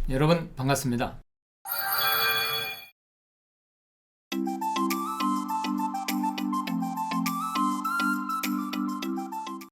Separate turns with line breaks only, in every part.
여러분 반갑습니다.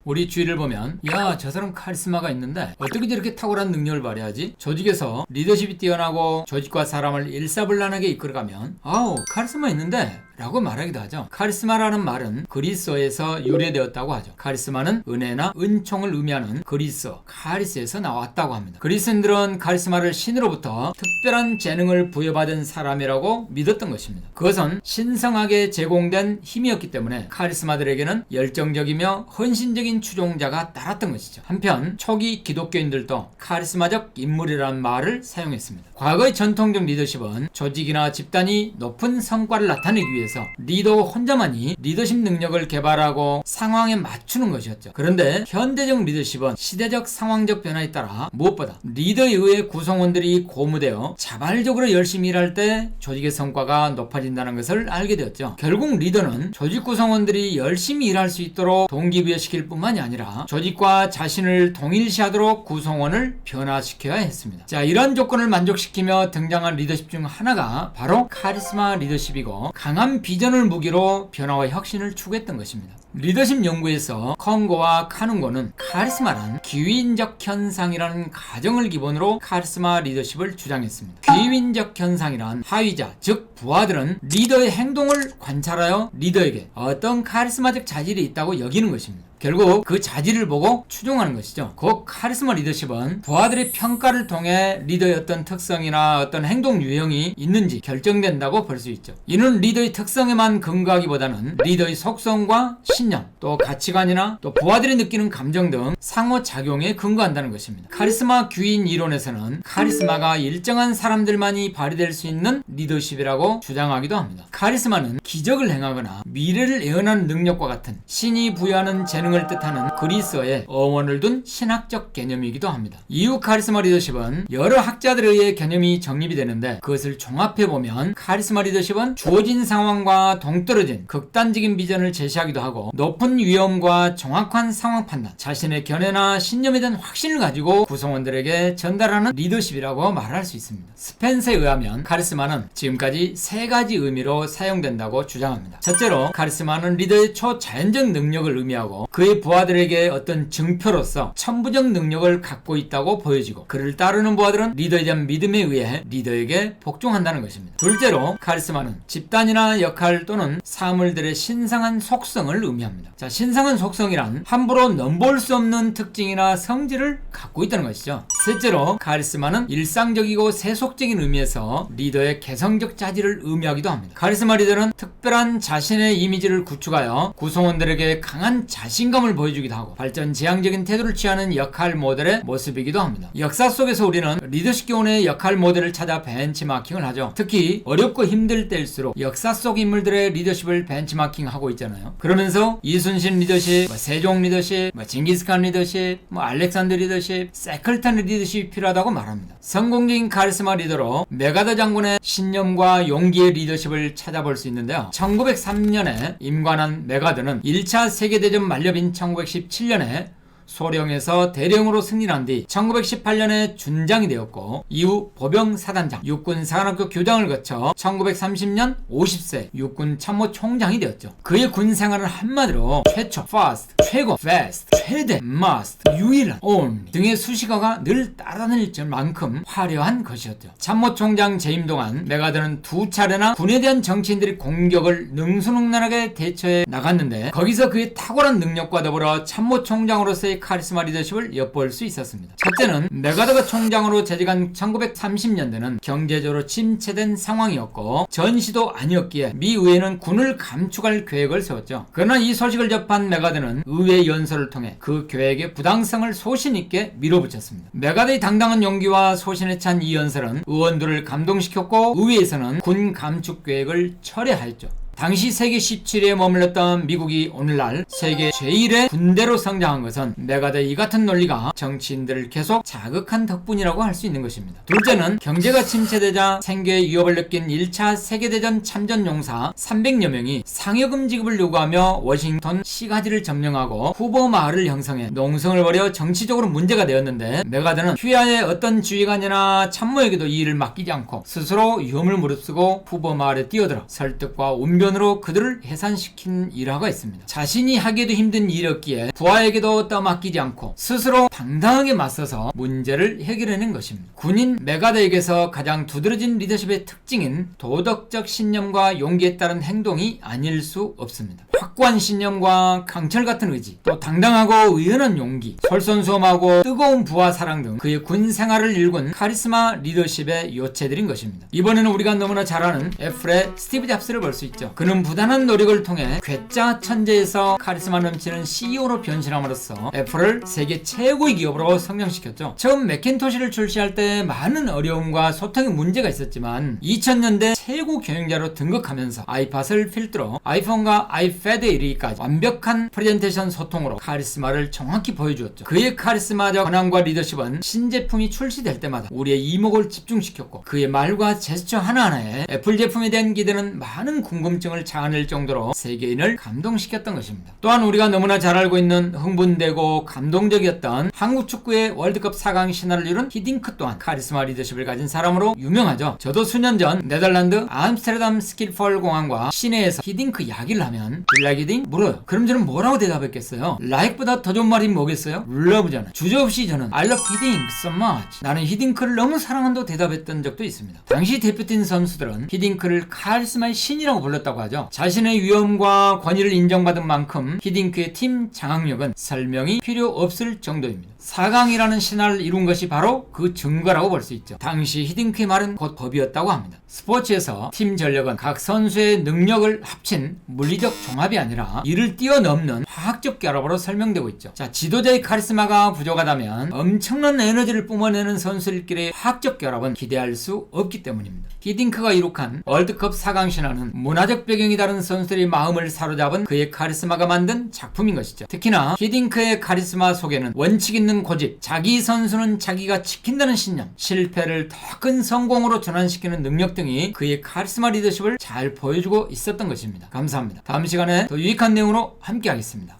우리 주위를 보면 야, 저 사람 카리스마가 있는데 어떻게 저렇게 탁월한 능력을 발휘하지? 조직에서 리더십이 뛰어나고 조직과 사람을 일사불란하게 이끌어가면 아우, 카리스마 있는데 라고 말하기도 하죠. 카리스마라는 말은 그리스어에서 유래되었다고 하죠. 카리스마는 은혜나 은총을 의미하는 그리스어 카리스에서 나왔다고 합니다. 그리스인들은 카리스마를 신으로부터 특별한 재능을 부여받은 사람이라고 믿었던 것입니다. 그것은 신성하게 제공된 힘이었기 때문에 카리스마들에게는 열정적이며 헌신적인 추종자가 따랐던 것이죠. 한편 초기 기독교인들도 카리스마적 인물이라는 말을 사용했습니다. 과거의 전통적 리더십은 조직이나 집단이 높은 성과를 나타내기 위해서 리더 혼자만이 리더십 능력을 개발하고 상황에 맞추는 것이었죠. 그런데 현대적 리더십은 시대적 상황적 변화에 따라 무엇보다 리더에 의해 구성원들이 고무되어 자발적으로 열심히 일할 때 조직의 성과가 높아진다는 것을 알게 되었죠. 결국 리더는 조직 구성원들이 열심히 일할 수 있도록 동기부여시킬 뿐만이 아니라 조직과 자신을 동일시하도록 구성원을 변화시켜야 했습니다. 자, 이런 조건을 만족시키며 등장한 리더십 중 하나가 바로 카리스마 리더십이고 강한 비전을 무기로 변화와 혁신을 추구했던 것입니다. 리더십 연구에서 컹고와 카눈고는 카리스마란 귀윈적 현상이라는 가정을 기본으로 카리스마 리더십을 주장했습니다. 귀윈적 현상이란 하위자, 즉 부하들은 리더의 행동을 관찰하여 리더에게 어떤 카리스마적 자질이 있다고 여기는 것입니다. 결국 그 자질을 보고 추종하는 것이죠. 그 카리스마 리더십은 부하들의 평가를 통해 리더의 어떤 특성이나 어떤 행동 유형이 있는지 결정된다고 볼 수 있죠. 이는 리더의 특성에만 근거하기보다는 리더의 속성과 신념, 또 가치관이나 또 부하들이 느끼는 감정 등 상호작용에 근거한다는 것입니다. 카리스마 귀인 이론에서는 카리스마가 일정한 사람들만이 발휘될 수 있는 리더십이라고 주장하기도 합니다. 카리스마는 기적을 행하거나 미래를 예언하는 능력과 같은 신이 부여하는 재능을 뜻하는 그리스어에 어원을 둔 신학적 개념이기도 합니다. 이후 카리스마 리더십은 여러 학자들에 의해 개념이 정립이 되는데 그것을 종합해보면 카리스마 리더십은 주어진 상황과 동떨어진 극단적인 비전을 제시하기도 하고 높은 위험과 정확한 상황 판단, 자신의 견해나 신념에 대한 확신을 가지고 구성원들에게 전달하는 리더십이라고 말할 수 있습니다. 스펜서에 의하면 카리스마는 지금까지 세 가지 의미로 사용된다고 주장합니다. 첫째로 카리스마는 리더의 초자연적 능력을 의미하고 그의 부하들에게 어떤 증표로서 천부적 능력을 갖고 있다고 보여지고 그를 따르는 부하들은 리더에 대한 믿음에 의해 리더에게 복종한다는 것입니다. 둘째로 카리스마는 집단이나 역할 또는 사물들의 신성한 속성을 의미합니다. 자, 신성한 속성이란 함부로 넘볼 수 없는 특징이나 성질을 갖고 있다는 것이죠. 셋째로 카리스마는 일상적이고 세속적인 의미에서 리더의 개성적 자질을 의미하기도 합니다. 카리스마 리더는 특별한 자신의 이미지를 구축하여 구성원들에게 강한 자신감을 보여주기도 하고 발전지향적인 태도를 취하는 역할 모델의 모습이기도 합니다. 역사 속에서 우리는 리더십 교훈의 역할 모델을 찾아 벤치마킹을 하죠. 특히 어렵고 힘들 때일수록 역사 속 인물들의 리더십을 벤치마킹하고 있잖아요. 그러면서 이순신 리더십, 세종 리더십, 징기스칸 리더십, 알렉산더 리더십, 세클탄 리더십이 필요하다고 말합니다. 성공적인 카리스마 리더로 메가더 장군의 신념과 용기의 리더십을 찾아볼 수 있는데요. 1903년에 임관한 메가더는 1차 세계대전 만렙인 1917년에 소령에서 대령으로 승진한 뒤 1918년에 준장이 되었고 이후 보병사단장, 육군사관학교 교장을 거쳐 1930년 50세 육군 참모총장이 되었죠. 그의 군생활은 한마디로 최초, fast, 최고, fast, 최대, must, 유일한, only 등의 수식어가 늘 따라다닐 만큼 화려한 것이었죠. 참모총장 재임 동안 메가더는 두 차례나 군에 대한 정치인들의 공격을 능수능란하게 대처해 나갔는데 거기서 그의 탁월한 능력과 더불어 참모총장으로서의 카리스마 리더십을 엿볼 수 있었습니다. 첫째는 메가더가 총장으로 재직한 1930년대는 경제적으로 침체된 상황이었고 전시도 아니었기에 미 의회는 군을 감축할 계획을 세웠죠. 그러나 이 소식을 접한 메가더는 의회 연설을 통해 그 계획의 부당성을 소신 있게 밀어붙였습니다. 메가더의 당당한 용기와 소신에 찬 이 연설은 의원들을 감동시켰고 의회에서는 군 감축 계획을 철회하였죠. 당시 세계 17위에 머물렀던 미국이 오늘날 세계 제1의 군대로 성장한 것은 메가더의 이 같은 논리가 정치인들을 계속 자극한 덕분이라고 할 수 있는 것입니다. 둘째는 경제가 침체되자 생계의 위협을 느낀 1차 세계대전 참전 용사 300여 명이 상여금 지급을 요구하며 워싱턴 시가지를 점령하고 후보 마을을 형성해 농성을 벌여 정치적으로 문제가 되었는데, 메가더는 휘하의 어떤 지휘관이나 참모에게도 이 일을 맡기지 않고 스스로 위험을 무릅쓰고 후보 마을에 뛰어들어 설득과 운변으로 그들을 해산시킨 일화가 있습니다. 자신이 하기도 힘든 일이었기에 부하에게도 떠맡기지 않고 스스로 당당하게 맞서서 문제를 해결해낸 것입니다. 군인 메가더에게서 가장 두드러진 리더십의 특징인 도덕적 신념과 용기에 따른 행동이 아닐 수 없습니다. 확고한 신념과 강철 같은 의지, 또 당당하고 의연한 용기, 솔선수범하고 뜨거운 부하 사랑 등 그의 군 생활을 일군 카리스마 리더십의 요체들인 것입니다. 이번에는 우리가 너무나 잘 아는 애플의 스티브 잡스를 볼 수 있죠. 그는 부단한 노력을 통해 괴짜 천재에서 카리스마 넘치는 CEO로 변신함으로써 애플을 세계 최고의 기업으로 성장시켰죠. 처음 맥킨토시를 출시할 때 많은 어려움과 소통의 문제가 있었지만 2000년대 최고 경영자로 등극하면서 아이팟을 필두로 아이폰과 아이패드에 이르기까지 완벽한 프레젠테이션 소통으로 카리스마를 정확히 보여주었죠. 그의 카리스마적 권한과 리더십은 신제품이 출시될 때마다 우리의 이목을 집중시켰고, 그의 말과 제스처 하나하나에 애플 제품에 대한 기대는 많은 궁금증을 자아낼 정도로 세계인을 감동시켰던 것입니다. 또한 우리가 너무나 잘 알고 있는 흥분되고 감동적이었던 한국 축구의 월드컵 4강 신화를 이룬 히딩크 또한 카리스마 리더십을 가진 사람으로 유명하죠. 저도 수년 전 네덜란드 암스테르담 스킬폴 공항과 시내에서 히딩크 이야기를 하면 빌라이 히딩 물어요. 그럼 저는 뭐라고 대답했겠어요? like보다 더 좋은 말이 뭐겠어요? love잖아요. 주저없이 저는 I love 히딩크 so much, 나는 히딩크를 너무 사랑한다고 대답했던 적도 있습니다. 당시 대표팀 선수들은 히딩크를 카리스마의 신이라고 불렀다고 하죠. 자신의 위엄과 권위를 인정받은 만큼 히딩크의 팀 장악력은 설명이 필요 없을 정도입니다. 4강이라는 신화를 이룬 것이 바로 그 증거라고 볼 수 있죠. 당시 히딩크의 말은 곧 법이었다고 합니다. 스포츠에서 팀 전력은 각 선수의 능력을 합친 물리적 종합이 아니라 이를 뛰어넘는 화학적 결합으로 설명되고 있죠. 자, 지도자의 카리스마가 부족하다면 엄청난 에너지를 뿜어내는 선수들끼리의 화학적 결합은 기대할 수 없기 때문입니다. 히딩크가 이룩한 월드컵 4강 신화는 문화적 배경이 다른 선수들의 마음을 사로잡은 그의 카리스마가 만든 작품인 것이죠. 특히나 히딩크의 카리스마 속에는 원칙 있는 고집, 자기 선수는 자기가 지킨다는 신념, 실패를 더 큰 성공으로 전환시키는 능력 등이 그의 카리스마 리더십을 잘 보여주고 있었던 것입니다. 감사합니다. 다음 시간에 더 유익한 내용으로 함께 하겠습니다.